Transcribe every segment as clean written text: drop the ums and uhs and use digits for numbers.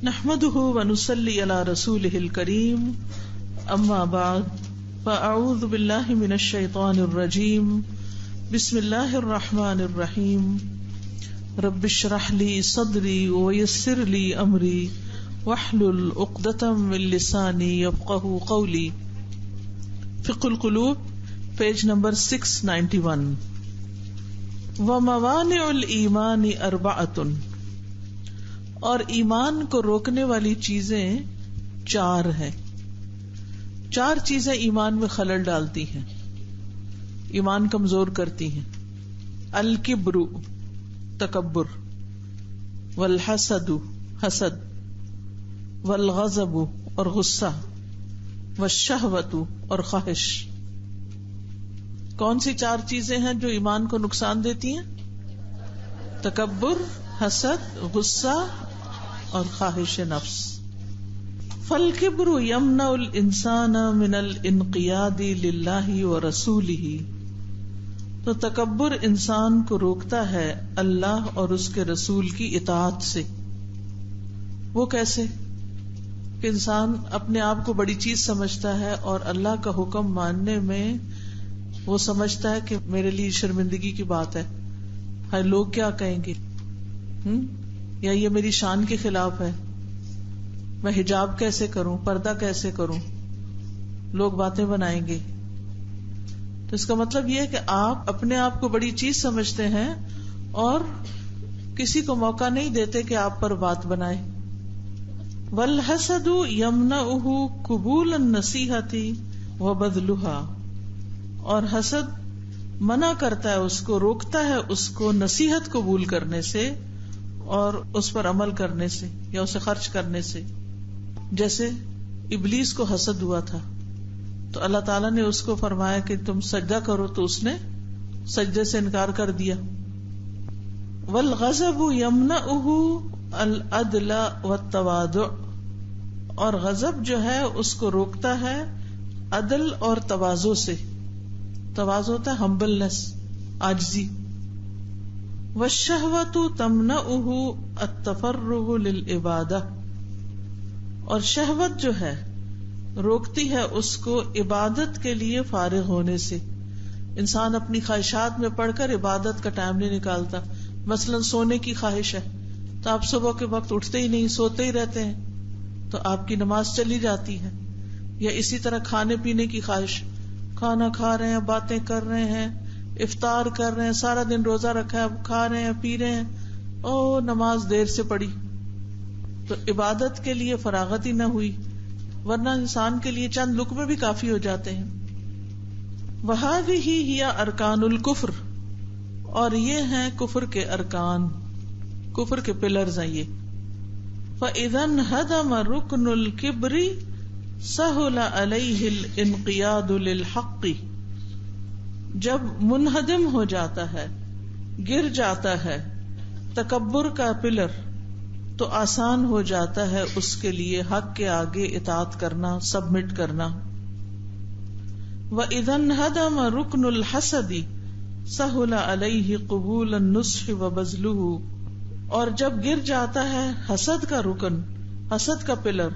نحمده ونصلي على رسوله الكريم اما بعد فاعوذ بالله من الشيطان الرجيم بسم الله الرحمن الرحيم رب اشرح لي صدري ويسر لي امري واحلل عقدة من لساني يفقهوا قولي. فقه القلوب پیج نمبر 691. وموانع الایمان اربعۃ، اور ایمان کو روکنے والی چیزیں 4 ہیں. 4 چیزیں ایمان میں خلل ڈالتی ہیں، ایمان کمزور کرتی ہیں. الکبر تکبر، والحسد حسد، والغضب اور غصہ، والشہوۃ اور خواہش. کون سی 4 چیزیں ہیں جو ایمان کو نقصان دیتی ہیں؟ تکبر، حسد، غصہ اور خواہش نفس. فالکبر یمنع الانسان من الانقیاد للہ ورسولہ، تو تکبر انسان کو روکتا ہے اللہ اور اس کے رسول کی اطاعت سے. وہ کیسے؟ کہ انسان اپنے آپ کو بڑی چیز سمجھتا ہے اور اللہ کا حکم ماننے میں وہ سمجھتا ہے کہ میرے لیے شرمندگی کی بات ہے، ہاں لوگ کیا کہیں گے، یا یہ میری شان کے خلاف ہے، میں حجاب کیسے کروں، پردہ کیسے کروں، لوگ باتیں بنائیں گے. تو اس کا مطلب یہ ہے کہ آپ اپنے آپ کو بڑی چیز سمجھتے ہیں اور کسی کو موقع نہیں دیتے کہ آپ پر بات بنائے. والحسد یمنعہ قبول النصیحۃ وبذلها، اور حسد منع کرتا ہے، اس کو روکتا ہے اس کو نصیحت قبول کرنے سے اور اس پر عمل کرنے سے یا اسے خرچ کرنے سے. جیسے ابلیس کو حسد ہوا تھا تو اللہ تعالیٰ نے اس کو فرمایا کہ تم سجدہ کرو، تو اس نے سجدے سے انکار کر دیا. والغضب یمنعہ العدل والتواضع، اور غضب جو ہے اس کو روکتا ہے عدل اور تواضع سے. تواضع ہوتا ہے ہمبلنس، عاجزی. والشہوۃ تمنعہ التفرغ للعبادہ، اور شہوت جو ہے روکتی ہے اس کو عبادت کے لیے فارغ ہونے سے. انسان اپنی خواہشات میں پڑھ کر عبادت کا ٹائم نہیں نکالتا. مثلا سونے کی خواہش ہے تو آپ صبح کے وقت اٹھتے ہی نہیں، سوتے ہی رہتے ہیں، تو آپ کی نماز چلی جاتی ہے. یا اسی طرح کھانے پینے کی خواہش، کھانا کھا رہے ہیں، باتیں کر رہے ہیں، افطار کر رہے ہیں، سارا دن روزہ رکھا ہے، اب کھا رہے ہیں، پی رہے ہیں، او نماز دیر سے پڑھی، تو عبادت کے لیے فراغت ہی نہ ہوئی. ورنہ انسان کے لیے چند لقمے بھی کافی ہو جاتے ہیں. وَهَذِهِ هِيَ أَرْكَانُ الْكُفْرِ، اور یہ ہیں کفر کے ارکان، کفر کے پلرز ہیں یہ. فَإِذَا انْهَدَمَ رُكْنُ الْكِبْرِ سَهُلَ عَلَيْهِ الْإِنْقِيَادُ لِلْحَقِّ، جب منہدم ہو جاتا ہے، گر جاتا ہے تکبر کا پلر، تو آسان ہو جاتا ہے اس کے لیے حق کے آگے اطاعت کرنا، سبمٹ کرنا. وَإِذَا انْهَدَمَ رُكْنُ الْحَسَدِ سَهُلَ عَلَيْهِ قُبُولَ النُّصْحِ وَبَذْلُهُ، اور جب گر جاتا ہے حسد کا رکن، حسد کا پلر،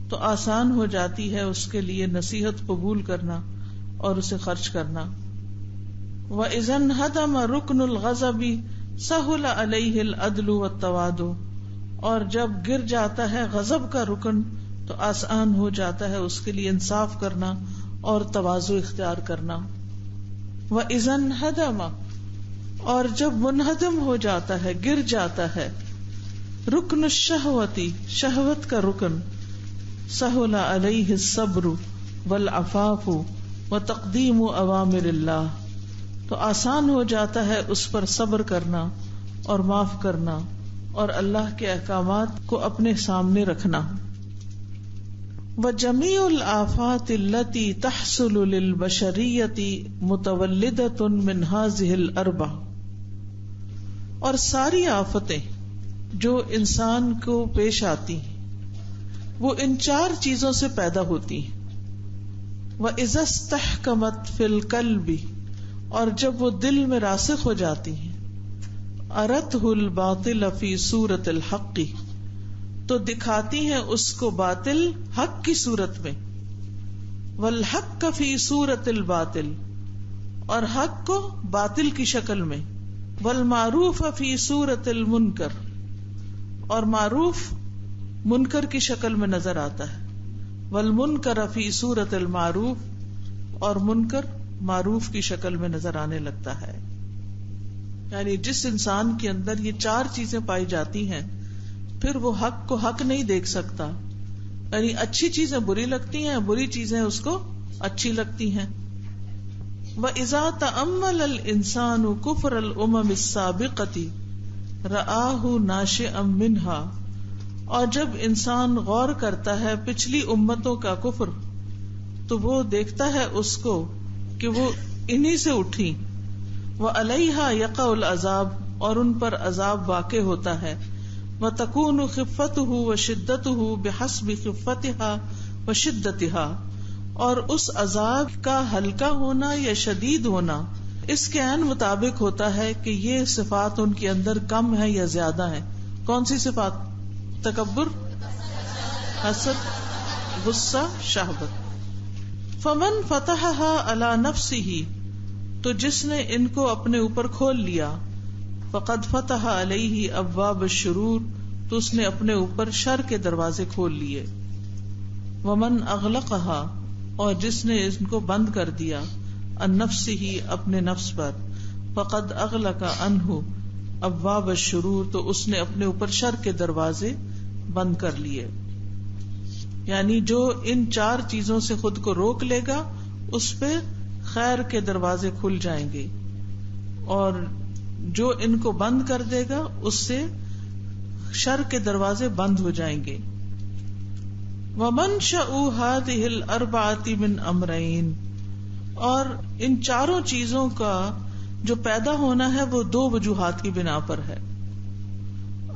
تو آسان ہو جاتی ہے اس کے لیے نصیحت قبول کرنا اور اسے خرچ کرنا. وَإِذَا انْهَدَمَ رُكْنُ الْغَضَبِ سَهُلَ عَلَيْهِ الْعَدْلُ وَالتَّوَاضُعُ، اور جب گر جاتا ہے غضب کا رکن تو آسان ہو جاتا ہے اس کے لیے انصاف کرنا اور تواضع اختیار کرنا. وَإِذَا انْهَدَمَ، اور جب منہدم ہو جاتا ہے، گر جاتا ہے رکن الشہوتی، شہوت کا رکن، سہل علیہ الصبر والعفاف وتقدیم اوامر اللہ، تو آسان ہو جاتا ہے اس پر صبر کرنا اور معاف کرنا اور اللہ کے احکامات کو اپنے سامنے رکھنا. وجمیع الآفات التي تحصل للبشریة متولدة من هذه الاربع، اور ساری آفتیں جو انسان کو پیش آتی ہیں وہ ان 4 چیزوں سے پیدا ہوتی ہیں. وَإِذَا اسْتَحْكَمَتْ فِي الْقَلْبِ، اور جب وہ دل میں راسخ ہو جاتی ہیں، أَرَتْهُ الْبَاطِلَ فِي صُورَةِ الْحَقِّ، تو دکھاتی ہیں اس کو باطل حق کی صورت میں، والحق فی صورت الباطل، اور حق کو باطل کی شکل میں، والمعروف فی صورت المنکر، اور معروف منکر کی شکل میں نظر آتا ہے، والمنکر فی صورت المعروف، اور منکر معروف کی شکل میں نظر آنے لگتا ہے. یعنی جس انسان کے اندر یہ چار چیزیں پائی جاتی ہیں پھر وہ حق کو حق نہیں دیکھ سکتا، یعنی اچھی چیزیں بری لگتی ہیں، بری چیزیں اس کو اچھی لگتی ہیں. وَإِذَا تَأَمَّلَ الْإِنسَانُ كُفْرَ الْأُمَمِ السَّابِقَةِ رَآهُ نَاشِئًا مِنْهَا، اور جب انسان غور کرتا ہے پچھلی امتوں کا کفر تو وہ دیکھتا ہے اس کو کہ وہ انہی سے اٹھی. وَعَلَيْهَا يَقَعُ الْعَذَابُ، اور ان پر عذاب واقع ہوتا ہے. وَتَكُونُ خِفَّتُهُ وَشِدَّتُهُ بِحَسْبِ خِفَّتِهَا وَشِدَّتِهَا، اور اس عذاب کا ہلکا ہونا یا شدید ہونا اس کے عین مطابق ہوتا ہے کہ یہ صفات ان کے اندر کم ہے یا زیادہ ہیں. کون سی صفات؟ تکبر، حسد، غصہ، شہوت. فمن فتحها على نفسه، تو جس نے ان کو اپنے اوپر کھول لیا، فقد فتح علیہ ابواب الشرور، تو اس نے اپنے اوپر شر کے دروازے کھول لیے. ومن اغلقها، اور جس نے ان کو بند کر دیا، عن نفسه، اپنے نفس پر، فقد اغلق عنہ ابواب الشرور، تو اس نے اپنے اوپر شر کے دروازے بند کر لیے. یعنی جو ان چار چیزوں سے خود کو روک لے گا اس پہ خیر کے دروازے کھل جائیں گے، اور جو ان کو بند کر دے گا اس سے شر کے دروازے بند ہو جائیں گے. وَمَنْشَأُ هَذِهِ الْأَرْبَعَةِ مِنْ أَمْرَيْنِ، اور ان چاروں چیزوں کا جو پیدا ہونا ہے وہ دو وجوہات کی بنا پر ہے.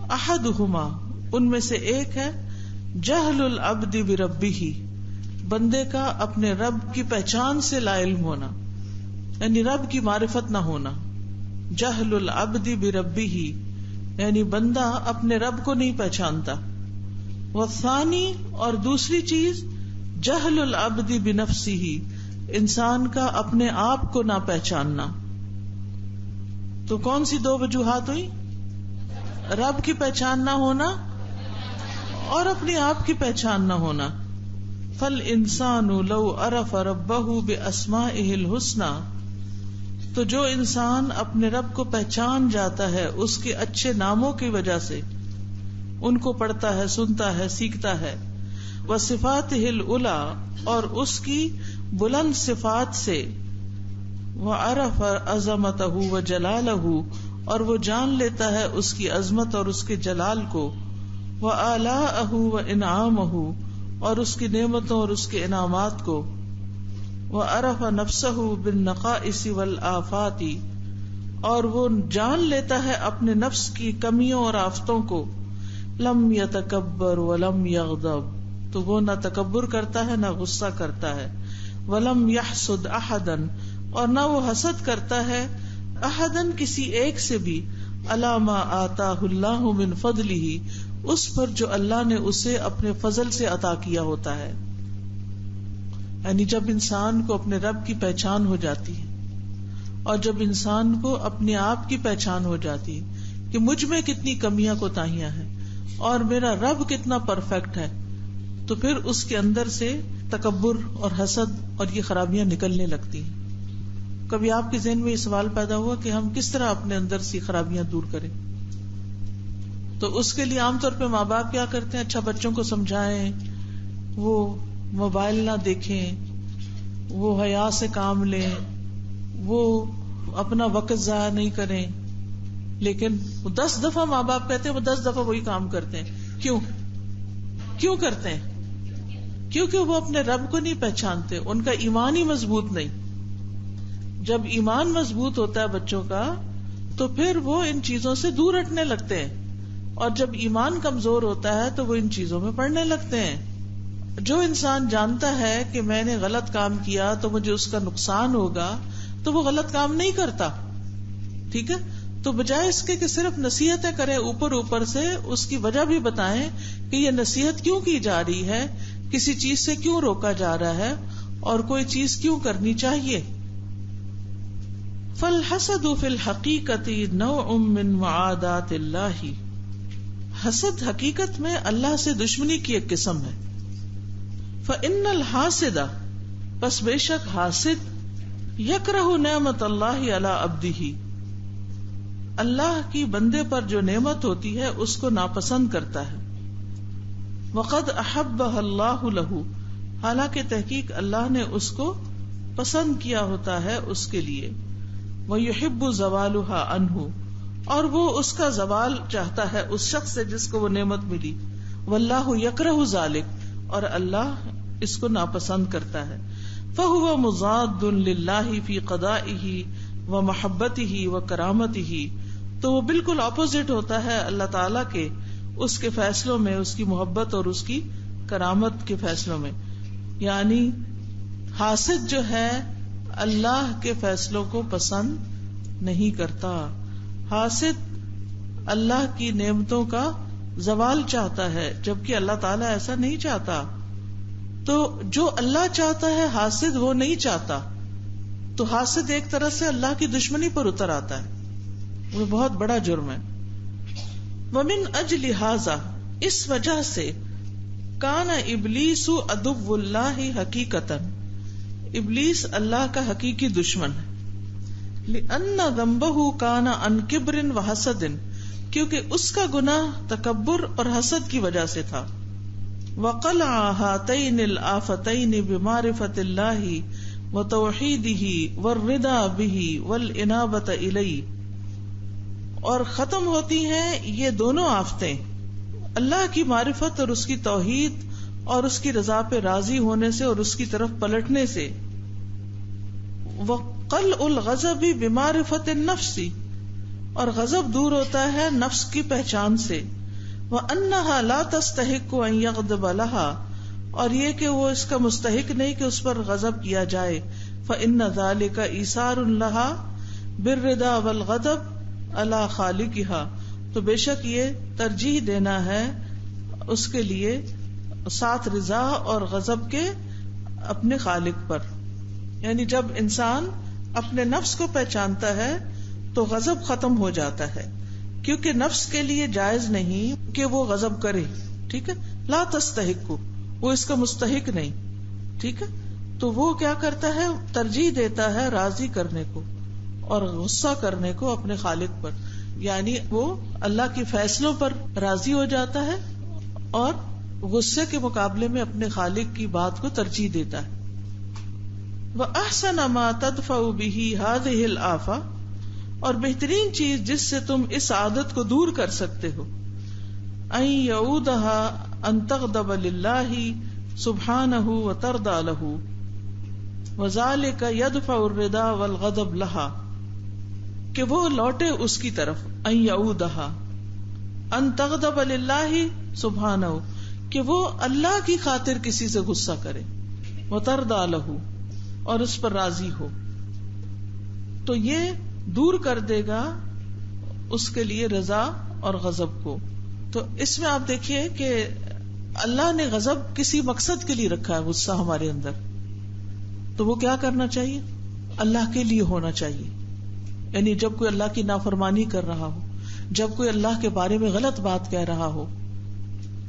أَحَدُهُمَا، ان میں سے ایک ہے جہل العبد بربہ، بندے کا اپنے رب کی پہچان سے لا علم ہونا، یعنی رب کی معرفت نہ ہونا. جہل العبد بربہ، یعنی بندہ اپنے رب کو نہیں پہچانتا. والثانی، اور دوسری چیز جہل العبد بنفسہ، انسان کا اپنے آپ کو نہ پہچاننا. تو کون سی دو وجوہات ہوئی؟ رب کی پہچان نہ ہونا اور اپنے آپ کی پہچان نہ ہونا. فَالْإِنسَانُ لَوْ عَرَفَ رَبَّهُ بِأَسْمَائِهِ الْحُسْنَى، تو جو انسان اپنے رب کو پہچان جاتا ہے اس کے اچھے ناموں کی وجہ سے، ان کو پڑھتا ہے، سنتا ہے، سیکھتا ہے. وَصِفَاتِهِ الْعُلَى، اور اس کی بلند صفات سے. وَعَرَفَ عَظَمَتَهُ وَجَلَالَهُ، اور وہ جان لیتا ہے اس کی عظمت اور اس کے جلال کو. وَآلَاءَهُ وَإِنْعَامَهُ، اور اس کی نعمتوں اور اس کے انعامات کو. وَعَرَفَ نَفْسَهُ بِالنَّقَائِصِ وَالْآفَاتِ، اور وہ جان لیتا ہے اپنے نفس کی کمیوں اور آفتوں کو. لم يتکبر ولم یغضب، تو وہ نہ تکبر کرتا ہے نہ غصہ کرتا ہے. ولم يحسد احدا، اور نہ وہ حسد کرتا ہے احدا، کسی ایک سے بھی. علی ما آتاہ اللہ من فضلہ، اس پر جو اللہ نے اسے اپنے فضل سے عطا کیا ہوتا ہے. یعنی جب انسان کو اپنے رب کی پہچان ہو جاتی ہے اور جب انسان کو اپنے آپ کی پہچان ہو جاتی ہے کہ مجھ میں کتنی کمیاں کوتاہیاں ہیں اور میرا رب کتنا پرفیکٹ ہے، تو پھر اس کے اندر سے تکبر اور حسد اور یہ خرابیاں نکلنے لگتی ہیں. کبھی آپ کے ذہن میں یہ سوال پیدا ہوا کہ ہم کس طرح اپنے اندر سے خرابیاں دور کریں؟ تو اس کے لیے عام طور پہ ماں باپ کیا کرتے ہیں؟ اچھا بچوں کو سمجھائیں، وہ موبائل نہ دیکھیں، وہ حیا سے کام لیں، وہ اپنا وقت ضائع نہیں کریں. لیکن 10 دفعہ ماں باپ کہتے ہیں، وہ 10 دفعہ وہی کام کرتے ہیں. کیوں کرتے ہیں؟ کیونکہ وہ اپنے رب کو نہیں پہچانتے، ان کا ایمان ہی مضبوط نہیں. جب ایمان مضبوط ہوتا ہے بچوں کا تو پھر وہ ان چیزوں سے دور ہٹنے لگتے ہیں، اور جب ایمان کمزور ہوتا ہے تو وہ ان چیزوں میں پڑنے لگتے ہیں. جو انسان جانتا ہے کہ میں نے غلط کام کیا تو مجھے اس کا نقصان ہوگا تو وہ غلط کام نہیں کرتا. ٹھیک ہے، تو بجائے اس کے کہ صرف نصیحتیں کریں اوپر اوپر سے، اس کی وجہ بھی بتائیں کہ یہ نصیحت کیوں کی جا رہی ہے، کسی چیز سے کیوں روکا جا رہا ہے اور کوئی چیز کیوں کرنی چاہیے. فالحسد فی الحقیقت نوع من معادات اللہ، حسد حقیقت میں اللہ سے دشمنی کی ایک قسم ہے. فإن الحاسد، پس بے شک حاسد، یکرہ نعمت اللہ علی عبدہ، اللہ کی بندے پر جو نعمت ہوتی ہے اس کو ناپسند کرتا ہے. وقد احبہ اللہ لہ، حالانکہ تحقیق اللہ نے اس کو پسند کیا ہوتا ہے اس کے لیے. ویحب زوالہا عنہ، اور وہ اس کا زوال چاہتا ہے اس شخص سے جس کو وہ نعمت ملی. واللہ یکرہ ذالک، اور اللہ اس کو ناپسند کرتا ہے. فہو مضاد للہ فی قضائہ ومحبتہ وکرامتہ، تو وہ بالکل اپوزٹ ہوتا ہے اللہ تعالی کے اس کے فیصلوں میں، اس کی محبت اور اس کی کرامت کے فیصلوں میں. یعنی حاسد جو ہے اللہ کے فیصلوں کو پسند نہیں کرتا. حاسد اللہ کی نعمتوں کا زوال چاہتا ہے، جبکہ اللہ تعالیٰ ایسا نہیں چاہتا. تو جو اللہ چاہتا ہے حاسد وہ نہیں چاہتا، تو حاسد ایک طرح سے اللہ کی دشمنی پر اتر آتا ہے، وہ بہت بڑا جرم ہے. ومن اجل ھذا، اس وجہ سے، کان ابلیس عدو اللہ حقیقتا، ابلیس اللہ کا حقیقی دشمن ہے. لأن ذنبہ کان عن کبر وحسد، کیونکہ اس کا گناہ تکبر اور حسد کی وجہ سے تھا. وقلع ہاتین الآفتین بمعرفت اللہ وتوحیدہ والرضا بہ والانابۃ الیہ، اور ختم ہوتی ہیں یہ دونوں آفتیں اللہ کی معرفت اور اس کی توحید اور اس کی رضا پہ راضی ہونے سے اور اس کی طرف پلٹنے سے. وقلع الغضب بمعرفت النفس، اور غضب دور ہوتا ہے نفس کی پہچان سے. وَأَنَّهَا لَا تَسْتَحِقُّ أَن يَغْضِبَ لَهَا، اور یہ کہ وہ اس کا مستحق نہیں کہ اس پر غضب کیا جائے. فَإِنَّ ذَلِكَ إِيثَارٌ لَهَا بِالرِّضَا وَالْغَضَبِ عَلَى خَالِقِهَا، تو بے شک یہ ترجیح دینا ہے اس کے لیے ساتھ رضا اور غضب کے اپنے خالق پر. یعنی جب انسان اپنے نفس کو پہچانتا ہے تو غضب ختم ہو جاتا ہے، کیونکہ نفس کے لیے جائز نہیں کہ وہ غضب کرے. ٹھیک ہے، لا تستحق، وہ اس کا مستحق نہیں. ٹھیک ہے، تو وہ کیا کرتا ہے، ترجیح دیتا ہے راضی کرنے کو اور غصہ کرنے کو اپنے خالق پر. یعنی وہ اللہ کے فیصلوں پر راضی ہو جاتا ہے اور غصے کے مقابلے میں اپنے خالق کی بات کو ترجیح دیتا ہے. وَأَحْسَنَ مَا تَدْفَعُ بِهِ هَذِهِ الْآفَةَ، اور بہترین چیز جس سے تم اس عادت کو دور کر سکتے ہو، ان یعودها ان تغضب للہ سبحانہ وترضى له، وذلك يدفع الرضا والغضب لها، کہ وہ لوٹے اس کی طرف. ان یعودها ان تغضب للہ سبحانہ، کہ وہ اللہ کی خاطر کسی سے غصہ کرے، وترضى له، اور اس پر راضی ہو. تو یہ دور کر دے گا اس کے لیے رضا اور غضب کو. تو اس میں آپ دیکھیے کہ اللہ نے غضب کسی مقصد کے لیے رکھا ہے، غصہ ہمارے اندر، تو وہ کیا کرنا چاہیے، اللہ کے لیے ہونا چاہیے. یعنی جب کوئی اللہ کی نافرمانی کر رہا ہو، جب کوئی اللہ کے بارے میں غلط بات کہہ رہا ہو،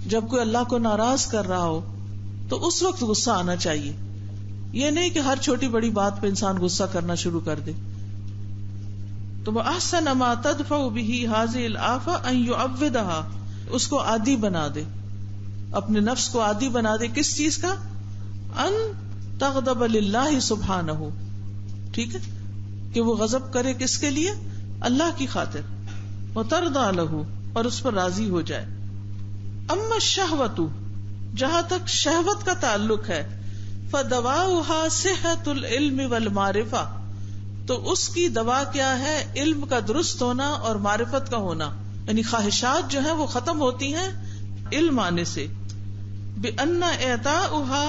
جب کوئی اللہ کو ناراض کر رہا ہو، تو اس وقت غصہ آنا چاہیے. یہ نہیں کہ ہر چھوٹی بڑی بات پہ انسان غصہ کرنا شروع کر دے. تو وہ احسن ما تدفع به هذه الآفة ان يعودها، اس کو عادی بنا دے، اپنے نفس کو عادی بنا دے. کس چیز کا، ان تغضب للہ سبحانہ. ٹھیک ہے، کہ وہ غضب کرے کس کے لیے، اللہ کی خاطر. وترضى له، اور اس پر راضی ہو جائے. اما الشہوۃ، جہاں تک شہوت کا تعلق ہے، فدواؤها صحة العلم والمعرفة، تو اس کی دوا کیا ہے، علم کا درست ہونا اور معرفت کا ہونا. یعنی خواہشات جو ہیں وہ ختم ہوتی ہیں علم آنے سے. بأن اعطاؤها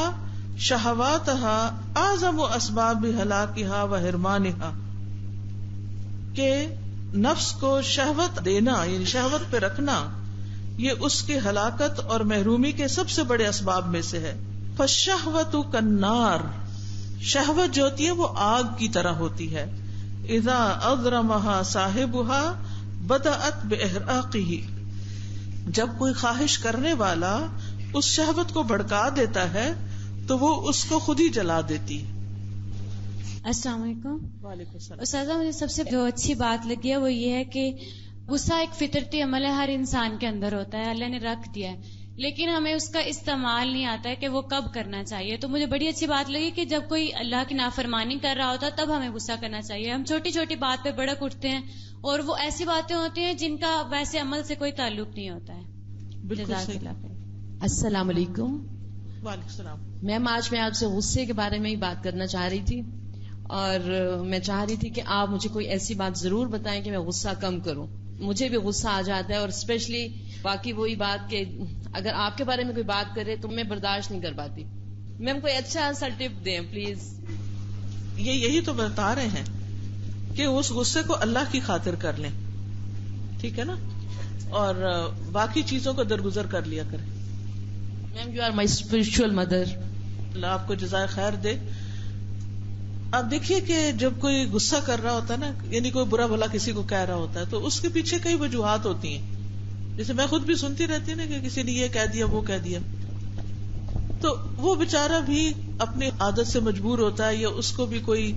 شہواتها اعظم اسباب ہلاکها وحرمانها، کہ نفس کو شہوت دینا یعنی شہوت پہ رکھنا یہ اس کی ہلاکت اور محرومی کے سب سے بڑے اسباب میں سے ہے. فالشہوۃ کالنار، شہوت جو ہوتی ہے وہ آگ کی طرح ہوتی ہے. اذا اضرمها صاحبها بدأت باحراقه، جب کوئی خواہش کرنے والا اس شہوت کو بھڑکا دیتا ہے تو وہ اس کو خود ہی جلا دیتی ہے. السلام علیکم. وعلیکم السلام. استاذہ مجھے سب سے جو اچھی بات لگی ہے وہ یہ ہے کہ غصہ ایک فطرتی عمل ہے، ہر انسان کے اندر ہوتا ہے، اللہ نے رکھ دیا ہے، لیکن ہمیں اس کا استعمال نہیں آتا ہے کہ وہ کب کرنا چاہیے. تو مجھے بڑی اچھی بات لگی کہ جب کوئی اللہ کی نافرمانی کر رہا ہوتا ہے تب ہمیں غصہ کرنا چاہیے. ہم چھوٹی چھوٹی بات پہ بڑک اٹھتے ہیں اور وہ ایسی باتیں ہوتی ہیں جن کا ویسے عمل سے کوئی تعلق نہیں ہوتا ہے. بالکل جزاک صحیح. اللہ خیر. السلام علیکم. وعلیکم السلام. میم آج میں آپ سے غصے کے بارے میں ہی بات کرنا چاہ رہی تھی، اور میں چاہ رہی تھی کہ آپ مجھے کوئی ایسی بات ضرور بتائیں کہ میں غصہ کم کروں. مجھے بھی غصہ آ جاتا ہے، اور اسپیشلی باقی وہی بات کہ اگر آپ کے بارے میں کوئی بات کرے تو میں برداشت نہیں کر پاتی. میم کوئی اچھا سا ٹپ دیں پلیز. یہی تو بتا رہے ہیں کہ اس غصے کو اللہ کی خاطر کر لیں، ٹھیک ہے نا، اور باقی چیزوں کو درگزر کر لیا کریں. Ma'am you are my spiritual mother. اللہ آپ کو جزائے خیر دے. آپ دیکھیے کہ جب کوئی غصہ کر رہا ہوتا ہے نا، یعنی کوئی برا بھلا کسی کو کہہ رہا ہوتا ہے تو اس کے پیچھے کئی وجوہات ہوتی ہیں. جیسے میں خود بھی سنتی رہتی ہوں نا کہ کسی نے یہ کہہ دیا وہ کہہ دیا، تو وہ بےچارا بھی اپنی عادت سے مجبور ہوتا ہے، یا اس کو بھی کوئی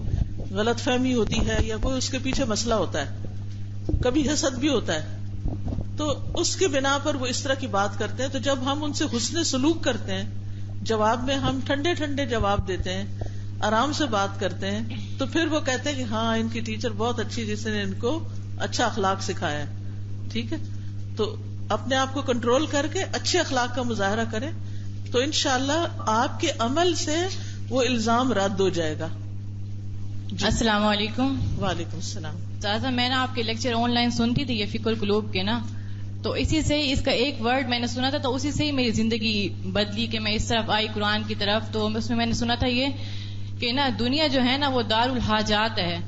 غلط فہمی ہوتی ہے، یا کوئی اس کے پیچھے مسئلہ ہوتا ہے، کبھی حسد بھی ہوتا ہے، تو اس کے بنا پر وہ اس طرح کی بات کرتے ہیں. تو جب ہم ان سے حسن سلوک کرتے ہیں، جواب میں ہم ٹھنڈے ٹھنڈے جواب دیتے ہیں، آرام سے بات کرتے ہیں، تو پھر وہ کہتے ہیں کہ ہاں ان کی ٹیچر بہت اچھی جس نے ان کو اچھا اخلاق سکھایا ہے. ٹھیک ہے، تو اپنے آپ کو کنٹرول کر کے اچھے اخلاق کا مظاہرہ کریں تو انشاءاللہ آپ کے عمل سے وہ الزام رد ہو جائے گا. جی. السلام علیکم. وعلیکم السلام. تازہ میں نا آپ کے لیکچر آن لائن سنتی تھی، یہ فکر القلوب کے نا، تو اسی سے ہی اس کا ایک ورڈ میں نے سنا تھا، تو اسی سے ہی میری زندگی بدلی کہ میں اس طرف آئی قرآن کی طرف. تو اس میں نے سنا تھا یہ کہ نا دنیا جو ہے نا وہ دار الحاجات ہے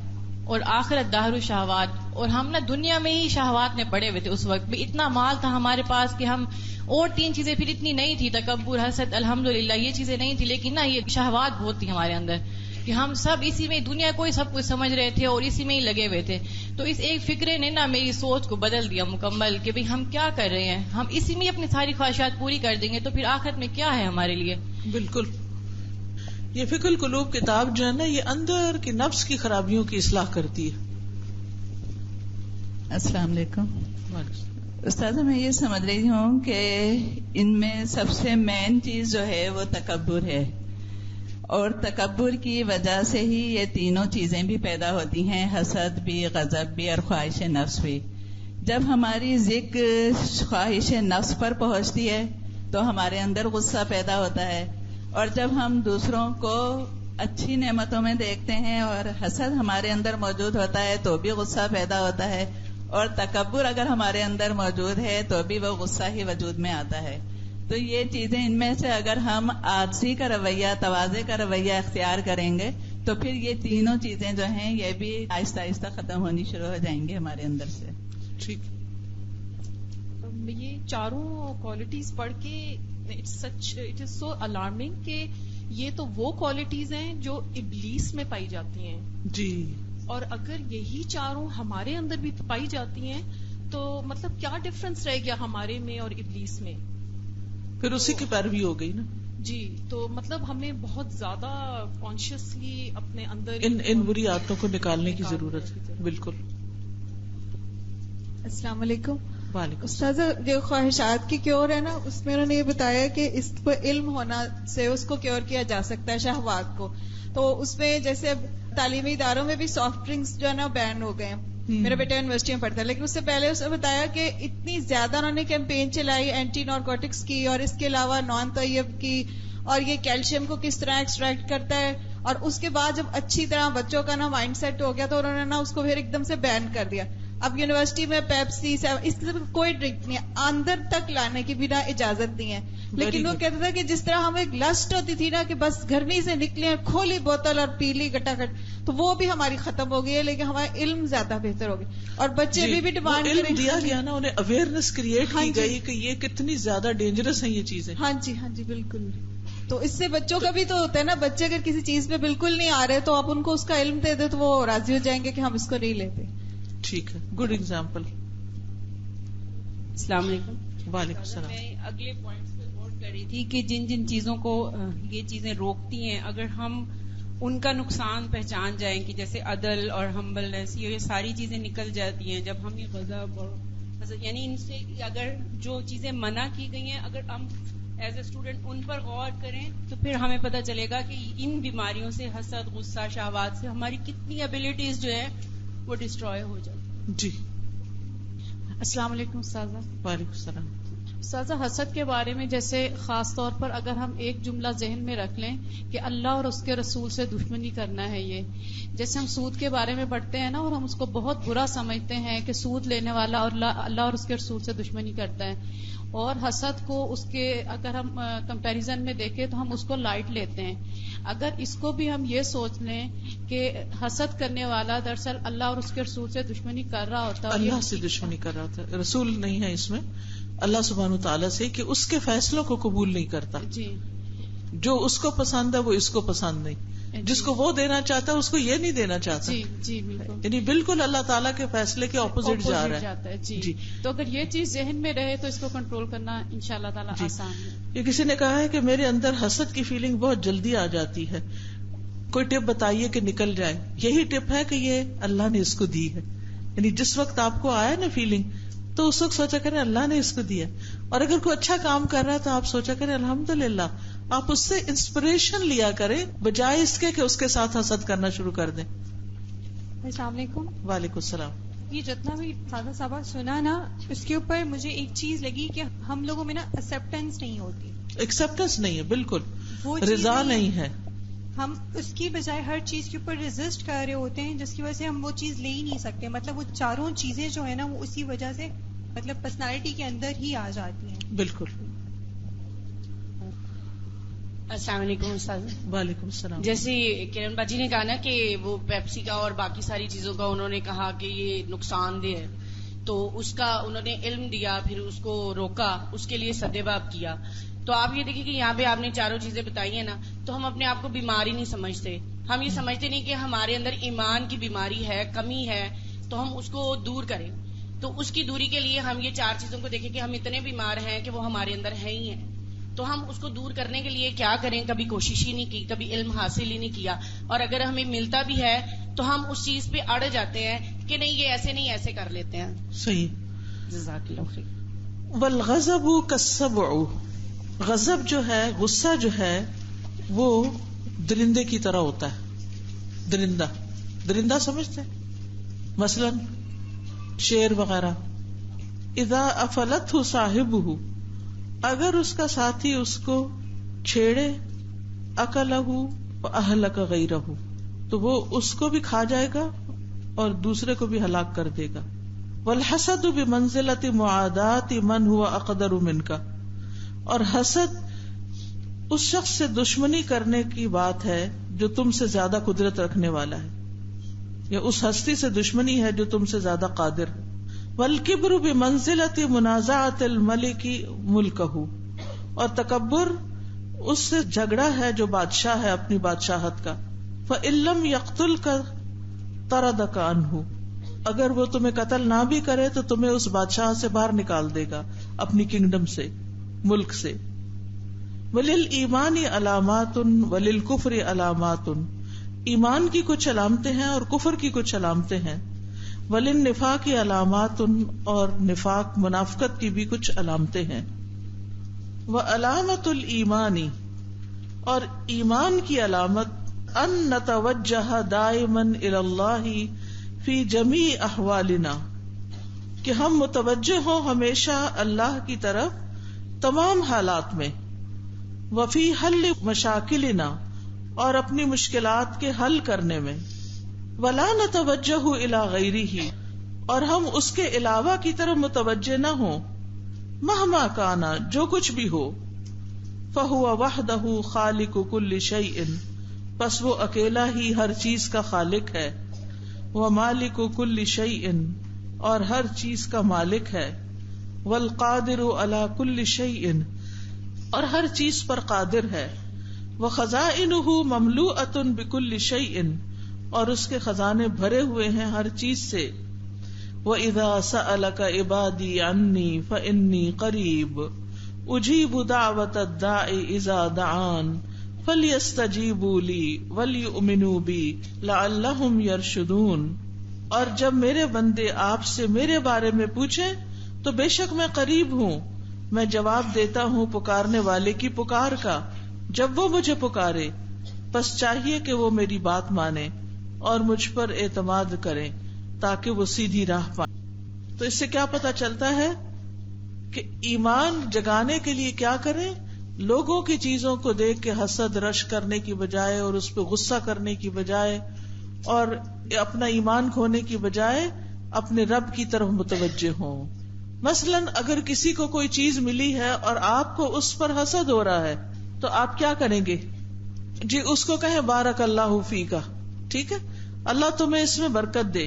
اور آخرت دار الشہوات. اور ہم نا دنیا میں ہی شہوات میں پڑے ہوئے تھے. اس وقت بھی اتنا مال تھا ہمارے پاس کہ ہم اور 3 چیزیں پھر اتنی نہیں تھی، تکبر، حسد، الحمدللہ یہ چیزیں نہیں تھی، لیکن نا یہ شہوات بہت تھی ہمارے اندر کہ ہم سب اسی میں دنیا کو ہی سب کچھ سمجھ رہے تھے اور اسی میں ہی لگے ہوئے تھے. تو اس ایک فکرے نے نا میری سوچ کو بدل دیا مکمل کہ بھئی ہم کیا کر رہے ہیں، ہم اسی میں اپنی ساری خواہشات پوری کر دیں گے تو پھر آخرت میں کیا ہے ہمارے لیے. بالکل. یہ فکر القلوب کتاب جو ہے نا یہ اندر کی نفس کی خرابیوں کی اصلاح کرتی ہے. السلام علیکم. استاذہ میں یہ سمجھ رہی ہوں کہ ان میں سب سے مین چیز جو ہے وہ تکبر ہے، اور تکبر کی وجہ سے ہی یہ تینوں چیزیں بھی پیدا ہوتی ہیں، حسد بھی، غضب بھی اور خواہش نفس بھی. جب ہماری ذکر خواہش نفس پر پہنچتی ہے تو ہمارے اندر غصہ پیدا ہوتا ہے، اور جب ہم دوسروں کو اچھی نعمتوں میں دیکھتے ہیں اور حسد ہمارے اندر موجود ہوتا ہے تو بھی غصہ پیدا ہوتا ہے، اور تکبر اگر ہمارے اندر موجود ہے تو بھی وہ غصہ ہی وجود میں آتا ہے. تو یہ چیزیں ان میں سے اگر ہم عاجزی کا رویہ، تواضع کا رویہ اختیار کریں گے تو پھر یہ تینوں چیزیں جو ہیں یہ بھی آہستہ آہستہ ختم ہونی شروع ہو جائیں گی ہمارے اندر سے. ٹھیک. یہ چاروں کوالٹیز پڑھ کے اٹ از سو الارمنگ کہ یہ تو وہ کوالٹیز ہیں جو ابلیس میں پائی جاتی ہیں. جی. اور اگر یہی چاروں ہمارے اندر بھی پائی جاتی ہیں تو مطلب کیا ڈفرنس رہ گیا ہمارے میں اور ابلیس میں؟ پھر اسی کی پیروی ہو گئی نا. جی. تو مطلب ہمیں بہت زیادہ کانشیسلی اپنے اندر ان بری عادتوں کو نکالنے کی ضرورت ہے. بالکل. السلام علیکم. وعلیکم. استاذہ جو خواہشات کی کیور ہے نا اس میں انہوں نے یہ بتایا کہ اس کو علم ہونا سے اس کو کیور کیا جا سکتا ہے شہوات کو. تو اس میں جیسے اب تعلیمی اداروں میں بھی سافٹ ڈرنکس جو ہے نا بین ہو گئے ہیں. میرا بیٹا یونیورسٹی میں پڑھتا ہے، لیکن اس سے پہلے اس نے بتایا کہ اتنی زیادہ انہوں نے کیمپین چلائی اینٹی نارکوٹکس کی اور اس کے علاوہ نان طیب کی، اور یہ کیلشیم کو کس طرح ایکسٹریکٹ کرتا ہے. اور اس کے بعد جب اچھی طرح بچوں کا نا مائنڈ سیٹ ہو گیا تو انہوں نے نا اس کو پھر ایک دم سے بین کر دیا. اب یونیورسٹی میں پیپسی اس طرح کوئی ڈرنک نہیں ہے، اندر تک لانے کی بھی نا اجازت نہیں ہے. لیکن وہ کہتا تھا کہ جس طرح ہمیں لسٹ ہوتی تھی نا کہ بس گرمی سے نکلے کھولی بوتل اور پی لی گٹاگٹ، تو وہ بھی ہماری ختم ہو گئی ہے، لیکن ہمارا علم زیادہ بہتر ہو گیا اور بچے بھی ڈیمانڈ علم دیا گیا نا، انہیں اویئرنیس کریٹ کی گئی کہ یہ کتنی زیادہ ڈینجرس ہیں یہ چیزیں. ہاں جی بالکل. تو اس سے بچوں کا بھی تو ہوتا ہے نا، بچے اگر کسی چیز پہ بالکل نہیں آ رہے تو آپ ان کو اس کا علم دے دیں تو وہ راضی ہو جائیں گے کہ ہم اس کو نہیں لیتے. ٹھیک ہے، گڈ ایگزامپل. السلام علیکم. وعلیکم السلام. میں اگلے پوائنٹس پہ غور کر رہی تھی کہ جن جن چیزوں کو یہ چیزیں روکتی ہیں، اگر ہم ان کا نقصان پہچان جائیں کہ جیسے عدل اور ہمبلنس، یہ ساری چیزیں نکل جاتی ہیں جب ہم یہ غضب اور یعنی ان سے اگر جو چیزیں منع کی گئی ہیں اگر ہم ایز اے اسٹوڈنٹ ان پر غور کریں تو پھر ہمیں پتہ چلے گا کہ ان بیماریوں سے، حسد، غصہ، شہوات سے ہماری کتنی ایبلٹیز جو ہے وہ ڈسٹروائے ہو جاتی. جی. السلام علیکم استاذہ. وعلیکم السلام. استاذہ، حسد کے بارے میں جیسے خاص طور پر اگر ہم ایک جملہ ذہن میں رکھ لیں کہ اللہ اور اس کے رسول سے دشمنی کرنا ہے، یہ جیسے ہم سود کے بارے میں پڑھتے ہیں نا اور ہم اس کو بہت برا سمجھتے ہیں کہ سود لینے والا اور اللہ اور اس کے رسول سے دشمنی کرتا ہے، اور حسد کو اس کے اگر ہم کمپیریزن میں دیکھیں تو ہم اس کو لائٹ لیتے ہیں. اگر اس کو بھی ہم یہ سوچ لیں کہ حسد کرنے والا دراصل اللہ اور اس کے رسول سے دشمنی کر رہا ہوتا ہے، اللہ سے دشمنی کر رہا ہوتا ہے، رسول نہیں ہے اس میں، اللہ سبحانہ وتعالی سے، کہ اس کے فیصلوں کو قبول نہیں کرتا. جی. جو اس کو پسند ہے وہ اس کو پسند نہیں، جس کو وہ دینا چاہتا ہے اس کو یہ نہیں دینا چاہتا. جی بالکل. یعنی بالکل اللہ تعالیٰ کے فیصلے کے اپوزٹ جا رہا ہے. جی. تو اگر یہ چیز ذہن میں رہے تو اس کو کنٹرول کرنا انشاءاللہ تعالیٰ آسان ہے. یہ کسی نے کہا ہے کہ میرے اندر حسد کی فیلنگ بہت جلدی آ جاتی ہے، کوئی ٹپ بتائیے کہ نکل جائے. یہی ٹپ ہے کہ یہ اللہ نے اس کو دی ہے. یعنی جس وقت آپ کو آیا نا فیلنگ تو اس وقت سوچا کریں اللہ نے اس کو دیا، اور اگر کوئی اچھا کام کر رہا ہے تو آپ سوچا کریں الحمدللہ. آپ اس سے انسپریشن لیا کریں بجائے اس کے کہ اس کے ساتھ حسد کرنا شروع کر دیں. السلام علیکم. وعلیکم السلام. یہ جتنا بھی سادہ سبق سنا نا، اس کے اوپر مجھے ایک چیز لگی کہ ہم لوگوں میں نا ایکسیپٹنس نہیں ہوتی. ایکسیپٹنس نہیں ہے، بالکل وہ رضا نہیں ہے. ہم اس کی بجائے ہر چیز کے اوپر ریزسٹ کر رہے ہوتے ہیں جس کی وجہ سے ہم وہ چیز لے ہی نہیں سکتے. مطلب وہ چاروں چیزیں جو ہے نا وہ اسی وجہ سے مطلب پرسنالٹی کے اندر ہی آ جاتی ہیں. بالکل. السلام علیکم استاد. وعلیکم السلام. جیسے کرن باجی نے کہا نا کہ وہ پیپسی کا اور باقی ساری چیزوں کا انہوں نے کہا کہ یہ نقصان دہ ہے، تو اس کا انہوں نے علم دیا، پھر اس کو روکا، اس کے لیے سدباب کیا. تو آپ یہ دیکھیں کہ یہاں پہ آپ نے چاروں چیزیں بتائی ہیں نا، تو ہم اپنے آپ کو بیمار ہی نہیں سمجھتے. ہم یہ سمجھتے نہیں کہ ہمارے اندر ایمان کی بیماری ہے، کمی ہے، تو ہم اس کو دور کریں. تو اس کی دوری کے لیے ہم یہ چار چیزوں کو دیکھیں کہ ہم اتنے بیمار ہیں کہ وہ ہمارے اندر ہے ہی ہیں. تو ہم اس کو دور کرنے کے لیے کیا کریں؟ کبھی کوشش ہی نہیں کی، کبھی علم حاصل ہی نہیں کیا، اور اگر ہمیں ملتا بھی ہے تو ہم اس چیز پہ اڑ جاتے ہیں کہ نہیں یہ ایسے نہیں، ایسے کر لیتے ہیں. صحیح. جزاک اللہ خیر. والغضب کالسبع، غضب جو ہے، غصہ جو ہے، وہ درندے کی طرح ہوتا ہے. درندہ سمجھتے ہیں؟ مثلا شیر وغیرہ. اذا افلتہ صاحبہ، اگر اس کا ساتھی اس کو چھیڑے، اکلہ واہلک غیرہ، تو وہ اس کو بھی کھا جائے گا اور دوسرے کو بھی ہلاک کر دے گا. والحسد بمنزلۃ معادات من هو اقدر منک، اور حسد اس شخص سے دشمنی کرنے کی بات ہے جو تم سے زیادہ قدرت رکھنے والا ہے، یا اس ہستی سے دشمنی ہے جو تم سے زیادہ قادر ہے. والکبر بمنزلۃ منازعۃ الملک ملکہ، اور تکبر اس سے جھگڑا ہے جو بادشاہ ہے اپنی بادشاہت کا. فإن لم يقتلك طردك عنہ، اگر وہ تمہیں قتل نہ بھی کرے تو تمہیں اس بادشاہ سے باہر نکال دے گا، اپنی کنگڈم سے، ملک سے. وللایمان علامات وللکفر علامات، ایمان کی کچھ علامتیں ہیں اور کفر کی کچھ علامتیں ہیں. وللنفاق علامات، اور نفاق منافقت کی بھی کچھ علامتیں ہیں. وعلامۃ الایمان، اور ایمان کی علامت ان نتوجہ دائما الی اللہ فی جمیع احوالنا، کہ ہم متوجہ ہوں ہمیشہ اللہ کی طرف تمام حالات میں. وفی حل مشاکلنا، اور اپنی مشکلات کے حل کرنے میں. ولا نتوجہ الی غیرہ، اور ہم اس کے علاوہ کی طرف متوجہ نہ ہوں. مہما کانا، جو کچھ بھی ہو. فہو وحدہ خالق کل شیء، پس وہ اکیلا ہی ہر چیز کا خالق ہے، ومالک کل شیء، اور ہر چیز کا مالک ہے، والقادر علی کل شیء، اور ہر چیز پر قادر ہے، وخزائنہ مملوءۃ بکل شیء، اور اس کے خزانے بھرے ہوئے ہیں ہر چیز سے، وَإِذَا سَأَلَكَ عِبَادِي عَنِّي فَإِنِّي قَرِيبٌ أُجِيبُ دَعْوَةَ الدَّاعِ إِذَا دَعَانِ فَلْيَسْتَجِيبُوا لِي وَلْيُؤْمِنُوا بِي لَعَلَّهُمْ يَرْشُدُونَ، اور جب میرے بندے آپ سے میرے بارے میں پوچھیں تو بے شک میں قریب ہوں، میں جواب دیتا ہوں پکارنے والے کی پکار کا جب وہ مجھے پکارے، بس چاہیے کہ وہ میری بات مانے اور مجھ پر اعتماد کریں تاکہ وہ سیدھی راہ پائیں۔ تو اس سے کیا پتہ چلتا ہے کہ ایمان جگانے کے لیے کیا کریں؟ لوگوں کی چیزوں کو دیکھ کے حسد رش کرنے کی بجائے اور اس پہ غصہ کرنے کی بجائے اور اپنا ایمان کھونے کی بجائے اپنے رب کی طرف متوجہ ہوں۔ مثلاً اگر کسی کو کوئی چیز ملی ہے اور آپ کو اس پر حسد ہو رہا ہے تو آپ کیا کریں گے؟ جی اس کو کہیں بارک اللہ فیکا، ٹھیک ہے، اللہ تمہیں اس میں برکت دے،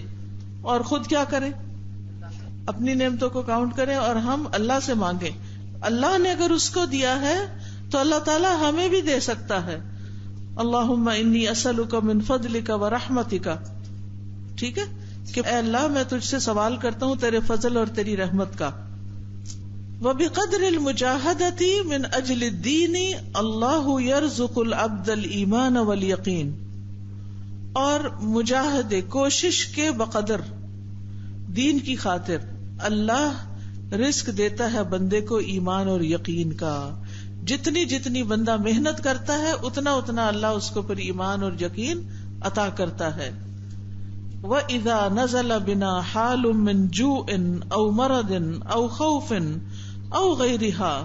اور خود کیا کریں؟ اپنی نعمتوں کو کاؤنٹ کریں اور ہم اللہ سے مانگیں۔ اللہ نے اگر اس کو دیا ہے تو اللہ تعالیٰ ہمیں بھی دے سکتا ہے۔ اللہم انی اسألک من فضلک ورحمتک، ٹھیک ہے، کہ اے اللہ میں تجھ سے سوال کرتا ہوں تیرے فضل اور تیری رحمت کا۔ وبقدر المجاہدۃ من اجل الدین اللہ یرزق العبد الایمان والیقین، اور مجاہدے کوشش کے بقدر دین کی خاطر اللہ رزق دیتا ہے بندے کو ایمان اور یقین کا۔ جتنی جتنی بندہ محنت کرتا ہے اتنا اتنا اللہ اس کو پھر ایمان اور یقین عطا کرتا ہے۔ وَإِذَا نَزَلَ بِنَا حَالٌ مِّن جُوعٍ أَوْ مَرَضٍ أَوْ خَوْفٍ أَوْ غَيْرِهَا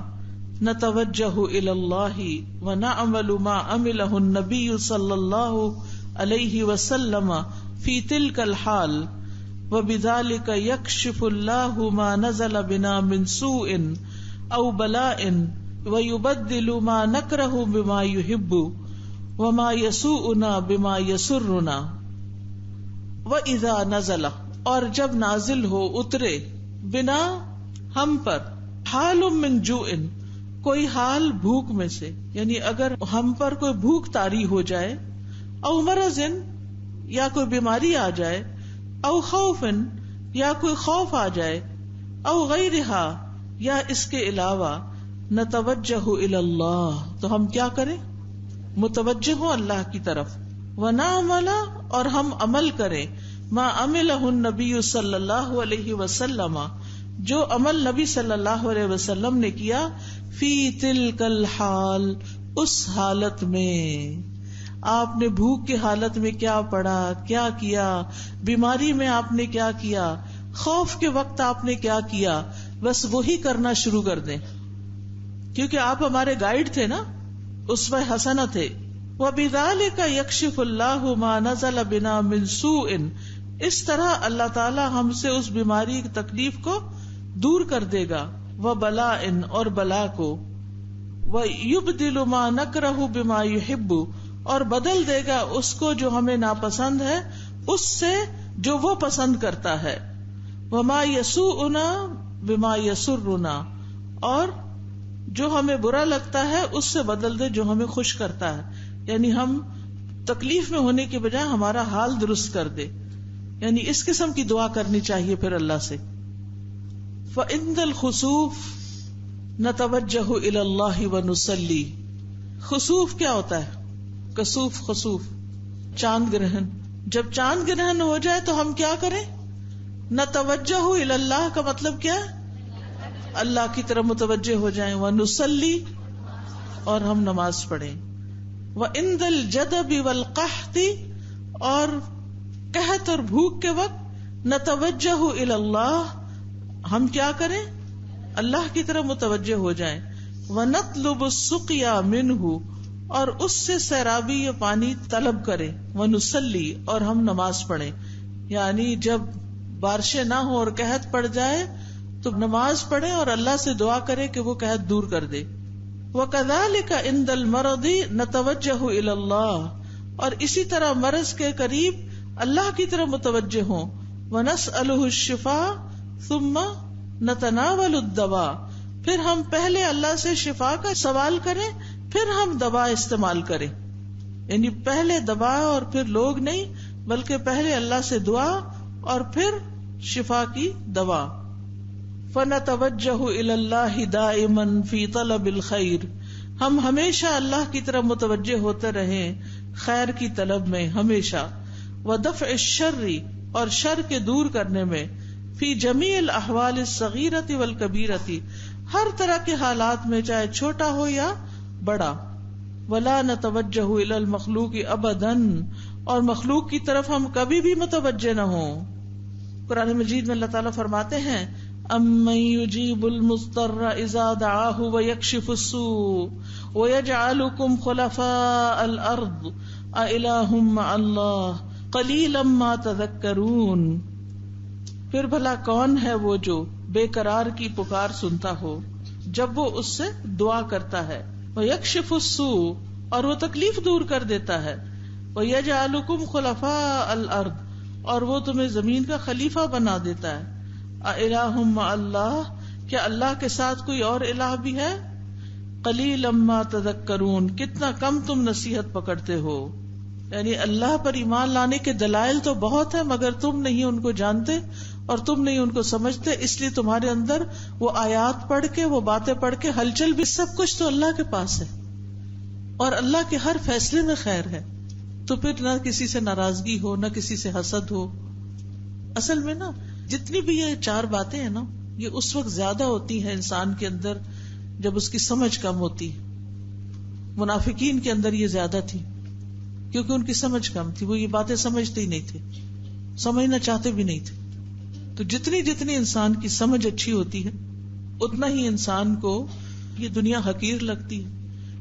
نَتَوَجَّهُ إِلَى اللَّهِ وَنَعْمَلُ مَا عَمِلَهُ النَّبِيُّ صَلَّى اللَّهُ عَلَيْهِ وَسَلَّمَ فِي تِلْكَ الْحَالِ وَبِذَلِكَ يَكْشِفُ اللَّهُ مَا نَزَلَ بِنَا مِن سُوءٍ أَوْ بَلَاءٍ وَيُبَدِّلُ مَا نَكْرَهُ بِمَا يُحِبُّ وَمَا يَسُوءُنَا بِمَا يَسُرُّنَا۔ وَإِذَا نَزَلَ، اور جب نازل ہو اترے، بنا ہم پر، حال من جوع، کوئی حال بھوک میں سے، یعنی اگر ہم پر کوئی بھوک طاری ہو جائے، او مرض، یا کوئی بیماری آ جائے، او خوف، یا کوئی خوف آ جائے، او غیرہا، یا اس کے علاوہ، نتوجہ الی اللہ، تو ہم کیا کریں؟ متوجہ ہوں اللہ کی طرف، ونعمل، اور ہم عمل کریں، ما عملہ النبی صلی اللہ علیہ وسلم، جو عمل نبی صلی اللہ علیہ وسلم نے کیا، فی تلک الحال، اس حالت میں آپ نے بھوک کی حالت میں کیا پڑھا، کیا کیا، بیماری میں آپ نے کیا کیا، خوف کے وقت آپ نے کیا کیا، بس وہی کرنا شروع کر دیں، کیونکہ آپ ہمارے گائیڈ تھے نا، اسوہ حسنہ تھے۔ وَبِذَلِكَ يَكْشِفُ اللَّهُ مَا نَزَلَ بِنَا مِن سُوءٍ، اس طرح اللہ تعالی ہم سے اس بیماری کی تکلیف کو دور کر دے گا، وَبَلَاءٍ، اور بلا کو، وَيُبْدِلُ مَا نَكْرَهُ بِمَا يُحِبُّ، اور بدل دے گا اس کو جو ہمیں ناپسند ہے اس سے جو وہ پسند کرتا ہے، وَمَا يَسُوءُنَا بِمَا يَسُرُّنَا، اور جو ہمیں برا لگتا ہے اس سے بدل دے جو ہمیں خوش کرتا ہے، یعنی ہم تکلیف میں ہونے کے بجائے ہمارا حال درست کر دے، یعنی اس قسم کی دعا کرنی چاہیے پھر اللہ سے۔ فَعِندَ الْخُسُوفِ نَتَوَجَّهُ إِلَى اللَّهِ وَنُصَلِّي۔ خسوف کیا ہوتا ہے؟ کسوف، خسوف، چاند گرہن۔ جب چاند گرہن ہو جائے تو ہم کیا کریں؟ نَتَوَجَّهُ إِلَى اللَّهِ کا مطلب کیا ہے؟ اللہ کی طرف متوجہ ہو جائیں، وَنُصَلِّي، اور ہم نماز پڑھیں، وَعِندَ الْجَدَبِ وَالْقَحْطِ، اور قحط اور بھوک کے وقت، نَتَوَجَّهُ إِلَى اللَّهِ، ہم کیا کریں؟ اللہ کی طرف متوجہ ہو جائیں، وَنَطْلُبُ السُّقْيَا مِنْهُ، اور اس سے سیرابی یا پانی طلب کریں، وَنُصَلِّي، اور ہم نماز پڑھیں، یعنی جب بارشیں نہ ہوں اور قحط پڑ جائے تو نماز پڑھیں اور اللہ سے دعا کرے کہ وہ قحط دور کر دے۔ وَكَذَلِكَ عِنْدَ الْمَرَضِ نَتَوَجَّهُ إِلَى اللَّهِ، اور اسی طرح مرض کے قریب اللہ کی طرف متوجہ ہوں. وَنَسْأَلُهُ الشِّفَاءَ ثُمَّ نَتَنَاوَلُ الدَّوَاءَ، پھر ہم پہلے اللہ سے شفا کا سوال کریں، پھر ہم دوا استعمال کریں. یعنی پہلے دوا اور پھر لوگ نہیں، بلکہ پہلے اللہ سے دعا اور پھر شفا کی دوا. فَنَتَوَجَّهُ إِلَى اللَّهِ دَائِمًا فِي طَلَبِ الْخَيْرِ، ہم ہمیشہ اللہ کی طرف متوجہ ہوتے رہیں خیر کی طلب میں ہمیشہ. وَدَفْعِ الشَّرِّ، اور شر کے دور کرنے میں. فِي جَمِيعِ الْأَحْوَالِ الصَّغِيرَةِ وَالْكَبِيرَةِ، ہر طرح کے حالات میں، چاہے چھوٹا ہو یا بڑا. وَلَا نَتَوَجَّهُ إِلَى الْمَخْلُوقِ أَبَدًا، اور مخلوق کی طرف ہم کبھی بھی متوجہ نہ ہوں. قرآن مجید میں اللہ تعالیٰ فرماتے ہیں أَمَّن يُجِيبُ الْمُضْطَرَّ إِذَا دَعَاهُ وَيَكْشِفُ السُّوءَ وَيَجْعَلُكُمْ خُلَفَاءَ الْأَرْضِ أَإِلَٰهٌ مَّعَ اللَّهِ قَلِيلًا مَّا تَذَكَّرُونَ، پھر بھلا کون ہے وہ جو بے قرار کی پکار سنتا ہو جب وہ اس سے دعا کرتا ہے. وَيَكْشِفُ السُّوءَ، اور وہ تکلیف دور کر دیتا ہے. وَيَجْعَلُكُمْ خُلَفَاءَ الْأَرْضِ، اور وہ تمہیں زمین کا خلیفہ بنا دیتا ہے. اَإِلَٰهٌ مَّعَ اللَّهِ، کیا اللہ کے ساتھ کوئی اور الہ بھی ہے؟ قَلِيلًا مَّا تَذَكَّرُونَ، کتنا کم تم نصیحت پکڑتے ہو. یعنی اللہ پر ایمان لانے کے دلائل تو بہت ہیں، مگر تم نہیں ان کو جانتے اور تم نہیں ان کو سمجھتے، اس لیے تمہارے اندر وہ آیات پڑھ کے، وہ باتیں پڑھ کے ہلچل بھی، سب کچھ تو اللہ کے پاس ہے اور اللہ کے ہر فیصلے میں خیر ہے. تو پھر نہ کسی سے ناراضگی ہو، نہ کسی سے حسد ہو. اصل میں نا جتنی بھی یہ چار باتیں ہیں نا، یہ اس وقت زیادہ ہوتی ہیں انسان کے اندر جب اس کی سمجھ کم ہوتی. منافقین کے اندر یہ زیادہ تھی کیونکہ ان کی سمجھ کم تھی، وہ یہ باتیں سمجھتے ہی نہیں تھے، سمجھنا چاہتے بھی نہیں تھے. تو جتنی جتنی انسان کی سمجھ اچھی ہوتی ہے اتنا ہی انسان کو یہ دنیا حقیر لگتی ہے،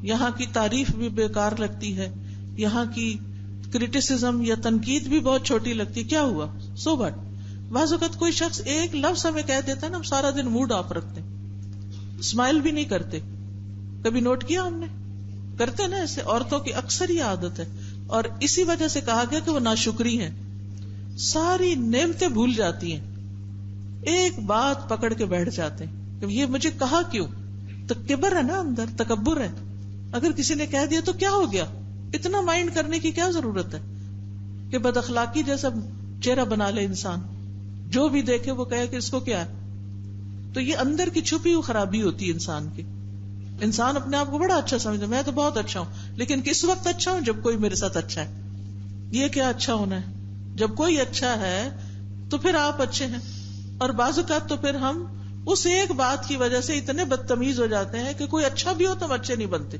یہاں کی تعریف بھی بیکار لگتی ہے، یہاں کی کرٹیسزم یا تنقید بھی بہت چھوٹی لگتی. کیا ہوا، سو بٹ. بعض اوقات کوئی شخص ایک لفظ ہمیں کہہ دیتا ہے نا، ہم سارا دن موڈ آف رکھتے ہیں، اسمائل بھی نہیں کرتے. کبھی نوٹ کیا ہم نے؟ کرتے نا ایسے، عورتوں کی اکثر یہ عادت ہے، اور اسی وجہ سے کہا گیا کہ وہ ناشکری ہیں، ساری نعمتیں بھول جاتی ہیں، ایک بات پکڑ کے بیٹھ جاتے ہیں کہ یہ مجھے کہا کیوں. تو کبر ہے نا اندر، تکبر ہے. اگر کسی نے کہہ دیا تو کیا ہو گیا، اتنا مائنڈ کرنے کی کیا ضرورت ہے کہ بد اخلاقی جیسا چہرہ بنا لے انسان، جو بھی دیکھے وہ کہے کہ اس کو کیا ہے. تو یہ اندر کی چھپی ہوئی خرابی ہوتی ہے انسان کی. انسان اپنے آپ کو بڑا اچھا سمجھتا ہے، میں تو بہت اچھا ہوں، لیکن کس وقت اچھا ہوں؟ جب کوئی میرے ساتھ اچھا ہے. یہ کیا اچھا ہونا ہے؟ جب کوئی اچھا ہے تو پھر آپ اچھے ہیں. اور بعض اوقات تو پھر ہم اس ایک بات کی وجہ سے اتنے بدتمیز ہو جاتے ہیں کہ کوئی اچھا بھی ہو تو ہم اچھے نہیں بنتے،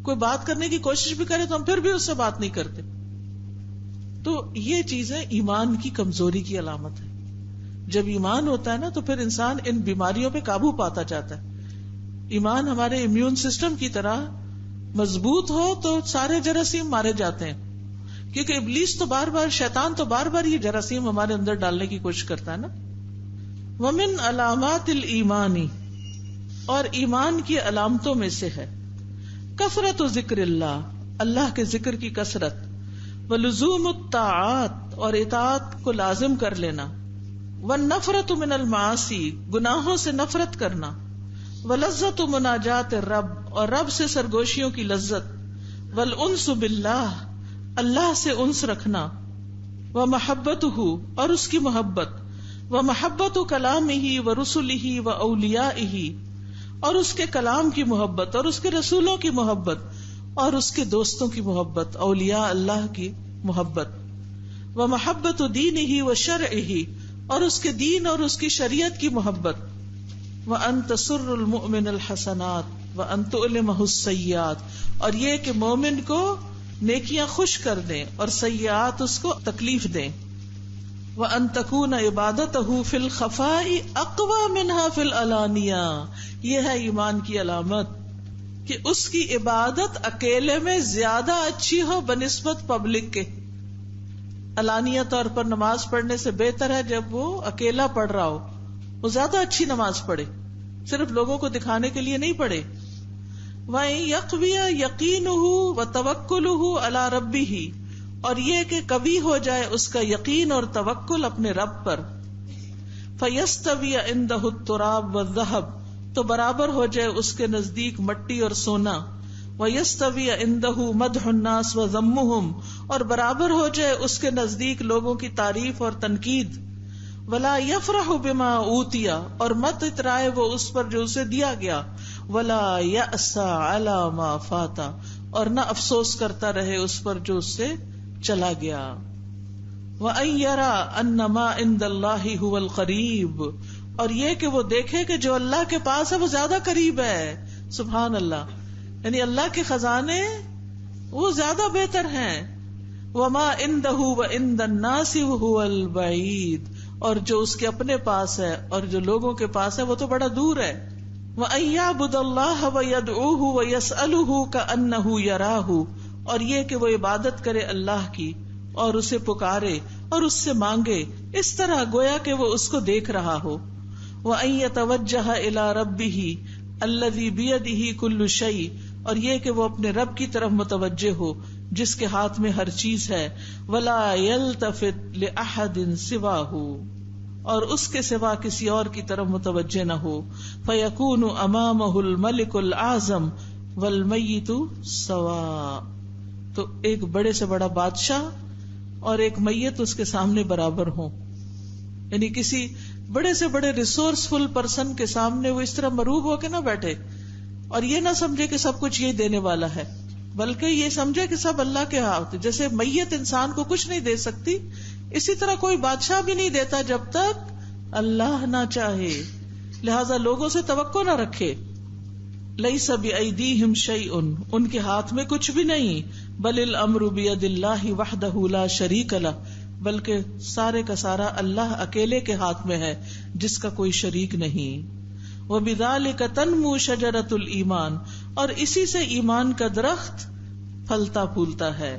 کوئی بات کرنے کی کوشش بھی کرے تو ہم پھر بھی اس سے بات نہیں کرتے. تو یہ چیزیں ایمان کی کمزوری کی علامت ہے. جب ایمان ہوتا ہے نا تو پھر انسان ان بیماریوں پہ قابو پاتا جاتا ہے. ایمان ہمارے امیون سسٹم کی طرح مضبوط ہو تو سارے جراثیم مارے جاتے ہیں، کیونکہ ابلیس تو بار بار، شیطان تو بار بار یہ جراثیم ہمارے اندر ڈالنے کی کوشش کرتا ہے نا. ومن علامات الایمانی، اور ایمان کی علامتوں میں سے ہے کثرت ذکر اللہ، اللہ کے ذکر کی کثرت. ولزوم الطاعات، اور اطاعت کو لازم کر لینا. والنفرت من المعاصی، گناہوں سے نفرت کرنا. ولذت مناجات الرب، اور رب سے سرگوشیوں کی لذت. والانس باللہ، اللہ سے انس رکھنا. ومحبتہ، اور اس کی محبت. ومحبت کلامہ ورسلہ واولیائہ، اور اس کے کلام کی محبت اور اس کے رسولوں کی محبت اور اس کے دوستوں کی محبت، اولیاء اللہ کی محبت. ومحبت دینہ وشرعہ، اور اس کے دین اور اس کی شریعت کی محبت. وان تسر المؤمن الحسنات وان تؤلمہ السیئات، اور یہ کہ مومن کو نیکیاں خوش کر دیں اور سیئات اس کو تکلیف دیں. وَأَن تَكُونَ عِبَادَتَهُ فِي الْخَفَاءِ أَقْوَى مِنْهَا فِي الْعَلَانِيَةِ، یہ ہے ایمان کی علامت کہ اس کی عبادت اکیلے میں زیادہ اچھی ہو بنسبت پبلک کے. علانیہ طور پر نماز پڑھنے سے بہتر ہے جب وہ اکیلا پڑھ رہا ہو، وہ زیادہ اچھی نماز پڑھے، صرف لوگوں کو دکھانے کے لیے نہیں پڑھے. وَإِن يَقْوِيَ يَقِينُهُ وَتَوَكُّلُهُ عَلَى رَبِّهِ، اور یہ کہ کبھی ہو جائے اس کا یقین اور توکل اپنے رب پر، فَيَسْتَوِيَ عِندَهُ التُّرَابُ وَالذَّهَبُ، تو برابر ہو جائے اس کے نزدیک مٹی اور سونا، وَيَسْتَوِيَ عِندَهُ مَدْحُ النَّاسِ وَذَمُّهُمْ، اور برابر ہو جائے اس کے نزدیک لوگوں کی تعریف اور تنقید، وَلَا يَفْرَحُ بِمَا أُوتِيَ، اور مت اترائے وہ اس پر جو اسے دیا گیا، وَلَا يَأْسَ عَلَى مَا فَاتَ، اور نہ افسوس کرتا رہے اس پر جو اس سے چلا گیا، وَأَن يَرَى أَنَّ مَا عِندَ اللَّهِ هُوَ الْقَرِيبُ، اور یہ کہ وہ دیکھے کہ جو اللہ کے پاس ہے وہ زیادہ قریب ہے. سبحان اللہ، یعنی اللہ کے خزانے وہ زیادہ بہتر ہیں. وَمَا عِندَهُ وَعِندَ النَّاسِ هُوَ الْبَعِيدُ، اور جو اس کے اپنے پاس ہے اور جو لوگوں کے پاس ہے وہ تو بڑا دور ہے. وَأَن يَعْبُدَ اللَّهَ وَيَدْعُوهُ وَيَسْأَلُهُ كَأَنَّهُ يَرَاهُ، اور یہ کہ وہ عبادت کرے اللہ کی اور اسے پکارے اور اس سے مانگے اس طرح گویا کہ وہ اس کو دیکھ رہا ہو. وَأَن يَتَوَجَّهَ إِلَى رَبِّهِ الَّذِي بِيَدِهِ كُلُّ شَيْءٍ، اور یہ کہ وہ اپنے رب کی طرف متوجہ ہو جس کے ہاتھ میں ہر چیز ہے. وَلَا يَلْتَفِتْ لِأَحَدٍ سِوَاهُ، اور اس کے سوا کسی اور کی طرف متوجہ نہ ہو. فَيَكُونُ أَمَامَهُ الْمَلِكُ الْأَعْظَمُ وَالْمَيِّتُ سَوَاءٌ، تو ایک بڑے سے بڑا بادشاہ اور ایک میت اس کے سامنے برابر ہوں. یعنی کسی بڑے سے بڑے ریسورسفل پرسن کے سامنے وہ اس طرح مروب ہو کے نہ بیٹھے اور یہ نہ سمجھے کہ سب کچھ یہ دینے والا ہے، بلکہ یہ سمجھے کہ سب اللہ کے ہاتھ. جیسے میت انسان کو کچھ نہیں دے سکتی، اسی طرح کوئی بادشاہ بھی نہیں دیتا جب تک اللہ نہ چاہے. لہذا لوگوں سے توقع نہ رکھے. لیس بأیدیہم شیء، ان کے ہاتھ میں کچھ بھی نہیں. بل الامر بید اللہ وحدہ لا شریک لہ، بلکہ سارے کا سارا اللہ اکیلے کے ہاتھ میں ہے جس کا کوئی شریک نہیں. وبذالک تنمو شجرۃ الایمان، اور اسی سے ایمان کا درخت پھلتا پھولتا ہے.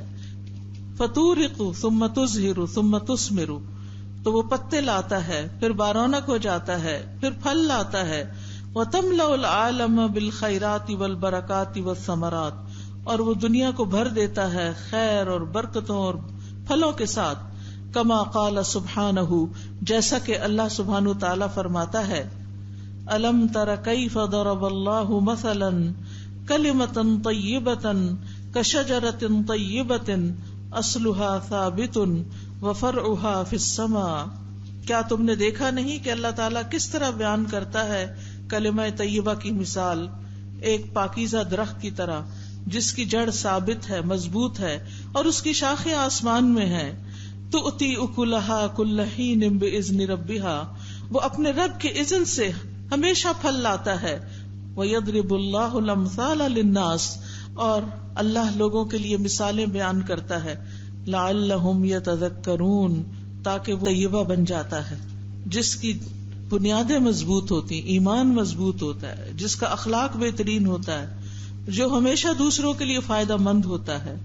فتورق ثم تزہر ثم تثمر، تو وہ پتے لاتا ہے پھر بارونق ہو جاتا ہے پھر پھل لاتا ہے. وتملأ العالم بالخیرات والبرکات والثمرات، اور وہ دنیا کو بھر دیتا ہے خیر اور برکتوں اور پھلوں کے ساتھ. کما قال سبحانہ، جیسا کہ اللہ سبحانہ تعالیٰ فرماتا ہے، الم تر کیف ضرب اللہ مثلا کلمۃ طیبۃ کشجرۃ طیبۃ اصلها ثابت وفرعها فی السماء، کیا تم نے دیکھا نہیں کہ اللہ تعالیٰ کس طرح بیان کرتا ہے کلمہ طیبہ کی مثال ایک پاکیزہ درخت کی طرح جس کی جڑ ثابت ہے، مضبوط ہے، اور اس کی شاخیں آسمان میں ہیں. تؤتی اکلہا کل حین باذن ربہا، وہ اپنے رب کے اذن سے ہمیشہ پھل لاتا ہے. ویضرب اللہ الامثال للناس، اور اللہ لوگوں کے لیے مثالیں بیان کرتا ہے. لعلہم یتذکرون، تاکہ وہ طیبہ بن جاتا ہے جس کی بنیادیں مضبوط ہوتی، ایمان مضبوط ہوتا ہے، جس کا اخلاق بہترین ہوتا ہے، جو ہمیشہ دوسروں کے لیے فائدہ مند ہوتا ہے.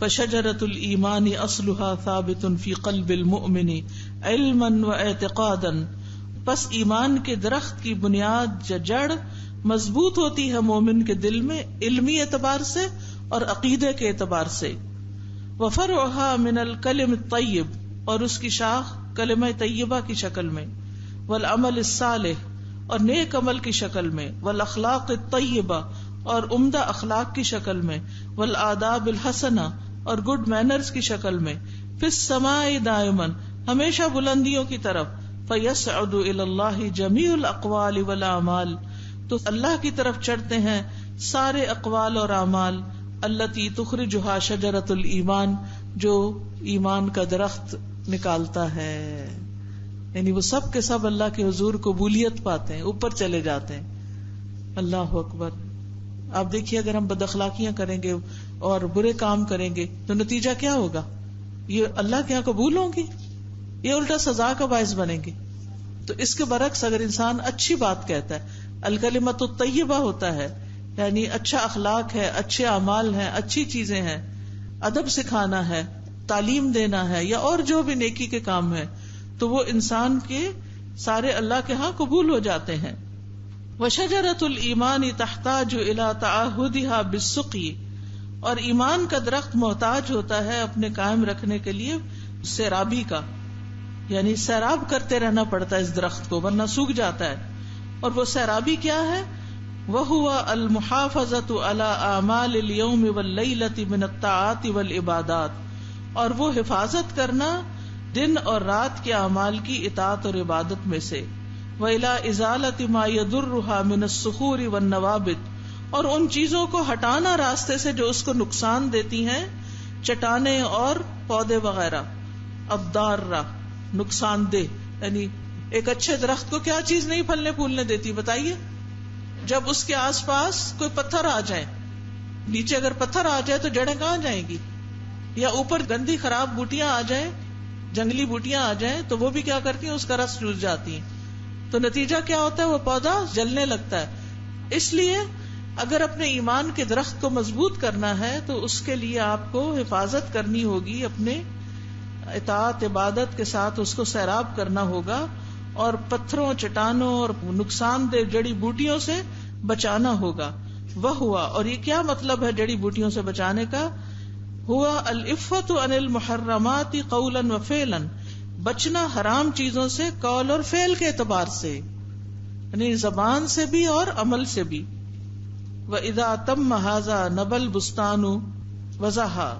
فشجرۃ الایمان اصلها ثابت فی قلب المؤمن علما واعتقادا، پس ایمان کے درخت کی بنیاد جڑ مضبوط ہوتی ہے مومن کے دل میں علمی اعتبار سے اور عقیدے کے اعتبار سے. وفرعها من الکلم الطیب، اور اس کی شاخ کلمہ طیبہ کی شکل میں، والعمل الصالح، اور نیک عمل کی شکل میں، والاخلاق الطیبہ، اور عمدہ اخلاق کی شکل میں، والآداب الحسنہ، اور گڈ مینرز کی شکل میں، فی السماء دائما، ہمیشہ بلندیوں کی طرف. فیصعد الی اللہ جمیع الاقوال والاعمال، تو اللہ کی طرف چڑھتے ہیں سارے اقوال اور اعمال. التی تخرجها شجرۃ الایمان، جو ایمان کا درخت نکالتا ہے. یعنی وہ سب کے سب اللہ کے حضور قبولیت پاتے ہیں، اوپر چلے جاتے ہیں. اللہ اکبر. آپ دیکھیے اگر ہم بد اخلاقیاں کریں گے اور برے کام کریں گے تو نتیجہ کیا ہوگا؟ یہ اللہ کے یہاں قبول ہوں گی؟ یہ الٹا سزا کا باعث بنیں گے. تو اس کے برعکس اگر انسان اچھی بات کہتا ہے، الکلمۃ الطیبہ ہوتا ہے، یعنی اچھا اخلاق ہے، اچھے اعمال ہیں، اچھی چیزیں ہیں، ادب سکھانا ہے، تعلیم دینا ہے، یا اور جو بھی نیکی کے کام ہے، تو وہ انسان کے سارے اللہ کے ہاں قبول ہو جاتے ہیں. وشجرۃ الایمان تحتاج الی تعہدها بالسقی، اور ایمان کا درخت محتاج ہوتا ہے اپنے قائم رکھنے کے لیے سیرابی کا، یعنی سیراب کرتے رہنا پڑتا ہے اس درخت کو ورنہ سوکھ جاتا ہے۔ اور وہ سیرابی کیا ہے؟ وَهُوَ الْمُحَافَظَةُ عَلَى أَعْمَالِ الْيَوْمِ وَاللَّيْلَةِ مِنَ الطَّاعَاتِ وَالْعِبَادَاتِ، اور وہ حفاظت کرنا دن اور رات کے اعمال کی اطاعت اور عبادت میں سے، وَإِلَى إِزَالَةِ مَا يَضُرُّهَا مِنَ الصُّخُورِ وَالنَّوَابِطِ، اور ان چیزوں کو ہٹانا راستے سے جو اس کو نقصان دیتی ہیں، چٹانیں اور پودے وغیرہ۔ الضارہ، نقصان دہ، یعنی ایک اچھے درخت کو کیا چیز نہیں پھلنے پھولنے دیتی بتائیے؟ جب اس کے آس پاس کوئی پتھر آ جائے، نیچے اگر پتھر آ جائے تو جڑیں کہاں جائیں گی؟ یا اوپر گندی خراب بوٹیاں آ جائیں، جنگلی بوٹیاں آ جائیں تو وہ بھی کیا کرتی ہیں؟ اس کا رس چوس جاتی ہیں، تو نتیجہ کیا ہوتا ہے؟ وہ پودا جلنے لگتا ہے۔ اس لیے اگر اپنے ایمان کے درخت کو مضبوط کرنا ہے تو اس کے لیے آپ کو حفاظت کرنی ہوگی، اپنے اطاعت عبادت کے ساتھ اس کو سیراب کرنا ہوگا، اور پتھروں، چٹانوں اور نقصان دہ جڑی بوٹیوں سے بچانا ہوگا۔ وہ ہوا، اور یہ کیا مطلب ہے جڑی بوٹیوں سے بچانے کا؟ ہوا العفت عن المحرمات قولا و فعلا، بچنا حرام چیزوں سے قول اور فعل کے اعتبار سے، یعنی زبان سے بھی اور عمل سے بھی۔ وَإِذَا تَمَّ هَذَا نَبَى الْبُسْتَانُ وَزَهَا،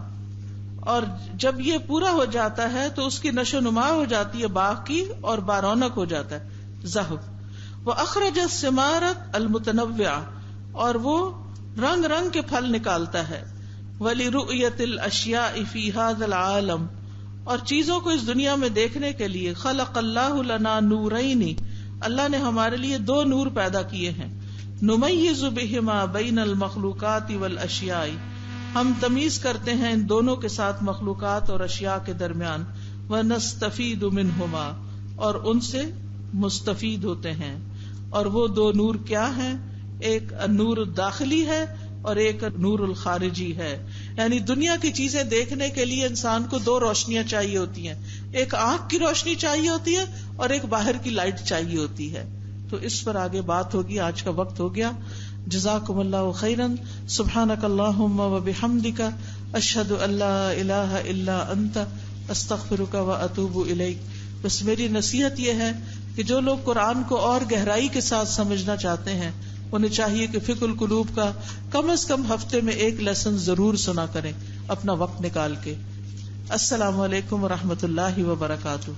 اور جب یہ پورا ہو جاتا ہے تو اس کی نشو نما ہو جاتی ہے باغ کی، اور بارونق ہو جاتا ہے زہو۔ وَأَخْرَجَ الثِّمَارَةَ الْمُتَنَوِّعَةَ، اور وہ رنگ رنگ کے پھل نکالتا ہے۔ وَلِرُؤْيَةِ الْأَشْيَاءِ فِي هَذَا الْعَالَمِ، اور چیزوں کو اس دنیا میں دیکھنے کے لیے خلق اللہ لنا نورین، اللہ نے ہمارے لیے دو نور پیدا کیے ہیں، نمیز بہما بین المخلوقات والاشیاء، ہم تمیز کرتے ہیں ان دونوں کے ساتھ مخلوقات اور اشیاء کے درمیان، ونستفید منہما، اور ان سے مستفید ہوتے ہیں۔ اور وہ دو نور کیا ہیں؟ ایک نور الداخلی ہے اور ایک نور الخارجی ہے، یعنی دنیا کی چیزیں دیکھنے کے لیے انسان کو دو روشنیاں چاہیے ہوتی ہیں، ایک آنکھ کی روشنی چاہیے ہوتی ہے اور ایک باہر کی لائٹ چاہیے ہوتی ہے۔ تو اس پر آگے بات ہوگی، آج کا وقت ہو گیا۔ جزاکم اللہ خیرا، سبحانک اللہم وبحمدک، اشہد ان لا الہ الا انت، استغفرک واتوب الیک۔ بس میری نصیحت یہ ہے کہ جو لوگ قرآن کو اور گہرائی کے ساتھ سمجھنا چاہتے ہیں انہیں چاہیے کہ فقہ القلوب کا کم از کم ہفتے میں ایک لیسن ضرور سنا کریں اپنا وقت نکال کے۔ السلام علیکم ورحمۃ اللہ وبرکاتہ۔